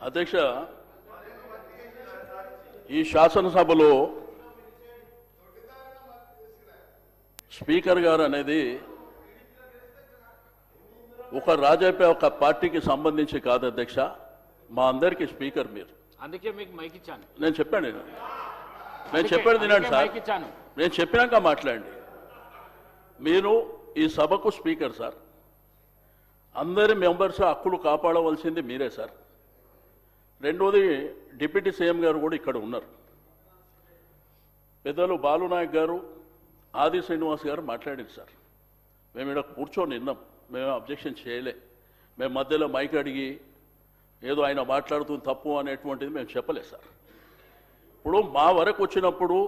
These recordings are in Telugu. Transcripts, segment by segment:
అధ్యక్ష, ఈ శాసనసభలో స్పీకర్ గారు అనేది ఒక రాజకీయ ఒక పార్టీకి సంబంధించి కాదు అధ్యక్ష, మా అందరికీ స్పీకర్ మీరు. అందుకే మీకు మైక్ ఇచ్చాను. నేను చెప్పాను, నేను చెప్పాను తినండి సార్, నేను చెప్పినాక మాట్లాడండి. మీరు ఈ సభకు స్పీకర్ సార్, అందరి మెంబర్స్ హక్కులు కాపాడవలసింది మీరే సార్. రెండోది, డిప్యూటీ సీఎం గారు కూడా ఇక్కడ ఉన్నారు. పెద్దలు బాలునాయక్ గారు, ఆది శ్రీనివాస్ గారు మాట్లాడారు సార్. మేము ఇక్కడ కూర్చొని విన్నాం, మేము అబ్జెక్షన్ చేయలే. మేము మధ్యలో మైక్ అడిగి ఏదో ఆయన మాట్లాడుతుంది తప్పు అనేటువంటిది మేము చెప్పలేదు సార్. ఇప్పుడు మా వరకు వచ్చినప్పుడు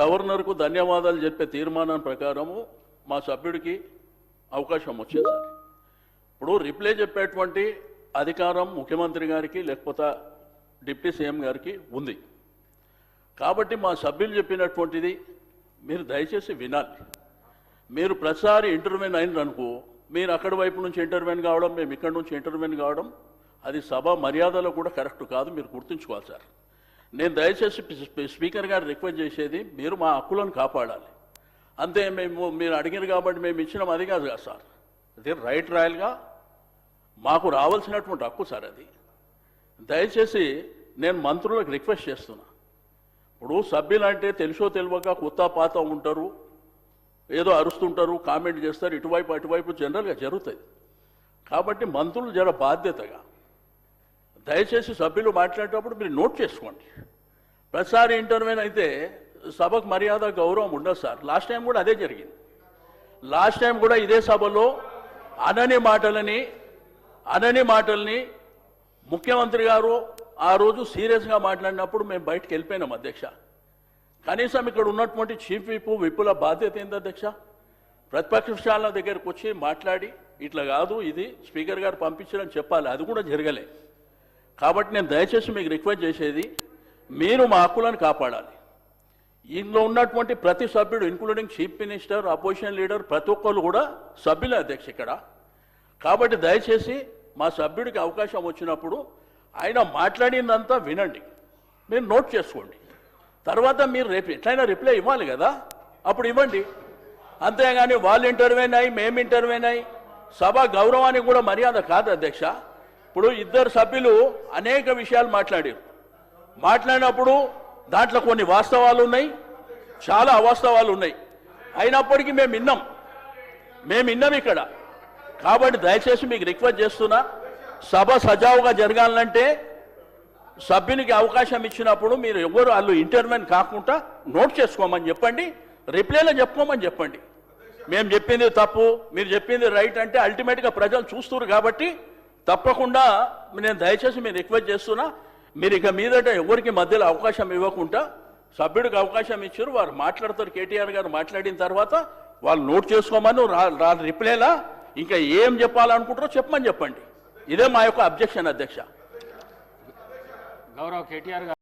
గవర్నర్కు ధన్యవాదాలు చెప్పే తీర్మానం ప్రకారము మా సభ్యుడికి అవకాశం వచ్చింది సార్. ఇప్పుడు రిప్లై చెప్పేటువంటి అధికారం ముఖ్యమంత్రి గారికి లేకపోతే డిప్యూటీ సీఎం గారికి ఉంది. కాబట్టి మా సభ్యులు చెప్పినటువంటిది మీరు దయచేసి వినాలి. మీరు ప్రతిసారి ఇంటర్వ్యూన్ అయినరనుకో, మీరు అక్కడి వైపు నుంచి ఇంటర్వ్యూన్ కావడం, మేము ఇక్కడి నుంచి ఇంటర్వ్యూన్ కావడం, అది సభ మర్యాదలో కూడా కరెక్ట్ కాదు, మీరు గుర్తుంచుకోవాలి సార్. నేను దయచేసి స్పీకర్ గారు రిక్వెస్ట్ చేసేది, మీరు మా హక్కులను కాపాడాలి అంతే. మీరు అడిగారు కాబట్టి మేము ఇచ్చినాం అది కాదు కదా సార్. అది రైట్ రాయల్గా మాకు రావాల్సినటువంటి హక్కు సార్ అది. దయచేసి నేను మంత్రులకు రిక్వెస్ట్ చేస్తున్నా. ఇప్పుడు సభ్యులు అంటే తెలుసో తెలియక కొత్త పాత ఉంటారు, ఏదో అరుస్తుంటారు, కామెంట్ చేస్తారు, ఇటువైపు అటువైపు జనరల్గా జరుగుతుంది. కాబట్టి మంత్రులు జర బాధ్యతగా దయచేసి సభ్యులు మాట్లాడేటప్పుడు మీరు నోట్ చేసుకోండి. ప్రతిసారి ఇంటర్వ్యూన్ అయితే సభకు మర్యాద గౌరవం ఉండదు సార్. లాస్ట్ టైం కూడా అదే జరిగింది. లాస్ట్ టైం కూడా ఇదే సభలో అనని మాటల్ని ముఖ్యమంత్రి గారు ఆ రోజు సీరియస్గా మాట్లాడినప్పుడు మేము బయటకు వెళ్ళిపోయినాం అధ్యక్ష. కనీసం ఇక్కడ ఉన్నటువంటి చీఫ్ విప్పుల బాధ్యత ఏంది అధ్యక్ష? ప్రతిపక్షాల దగ్గరకు వచ్చి మాట్లాడి ఇట్లా కాదు, ఇది స్పీకర్ గారు పంపించారని చెప్పాలి. అది కూడా జరగలే. కాబట్టి నేను దయచేసి మీకు రిక్వెస్ట్ చేసేది, మీరు మా హక్కులను కాపాడాలి. ఇందులో ఉన్నటువంటి ప్రతి సభ్యుడు including chief minister, opposition leader, ప్రతి ఒక్కరు కూడా సభ్యులే అధ్యక్ష ఇక్కడ. కాబట్టి దయచేసి మా సభ్యుడికి అవకాశం వచ్చినప్పుడు ఆయన మాట్లాడిందంతా వినండి, మీరు నోట్ చేసుకోండి. తర్వాత మీరు రేపు ఎట్లయినా రిప్లై ఇవ్వాలి కదా, అప్పుడు ఇవ్వండి. అంతేగాని వాళ్ళు ఇంటర్వ్యూన్ అయ్యి మేము ఇంటర్వ్యూన్ అయ్యి సభ గౌరవానికి కూడా మర్యాద కాదు అధ్యక్ష. ఇప్పుడు ఇద్దరు సభ్యులు అనేక విషయాలు మాట్లాడినప్పుడు దాంట్లో కొన్ని వాస్తవాలు ఉన్నాయి, చాలా అవాస్తవాలు ఉన్నాయి. అయినప్పటికీ మేము విన్నాం ఇక్కడ. కాబట్టి దయచేసి మీకు రిక్వెస్ట్ చేస్తున్నా, సభ సజావుగా జరగాలంటే సభ్యునికి అవకాశం ఇచ్చినప్పుడు మీరు ఎవరు వాళ్ళు ఇంటర్వ్యూన్ కాకుండా నోట్ చేసుకోమని చెప్పండి, రిప్లైలో చెప్పుకోమని చెప్పండి. మేము చెప్పింది తప్పు, మీరు చెప్పింది రైట్ అంటే అల్టిమేట్గా ప్రజలు చూస్తున్నారు. కాబట్టి తప్పకుండా నేను దయచేసి మీరు రిక్వెస్ట్ చేస్తున్నా, మీరు ఇక మీదట ఎవరికి మధ్యలో అవకాశం ఇవ్వకుండా సభ్యుడికి అవకాశం ఇచ్చారు, వారు మాట్లాడతారు. కేటీఆర్ గారు మాట్లాడిన తర్వాత వాళ్ళు నోట్ చేసుకోమని రిప్లైలా ఇంకా ఏం చెప్పాలనుకుంటారో చెప్పమని చెప్పండి. ఇదే మా యొక్క అబ్జెక్షన్ అధ్యక్ష. గౌరవ కేటీఆర్ గారు.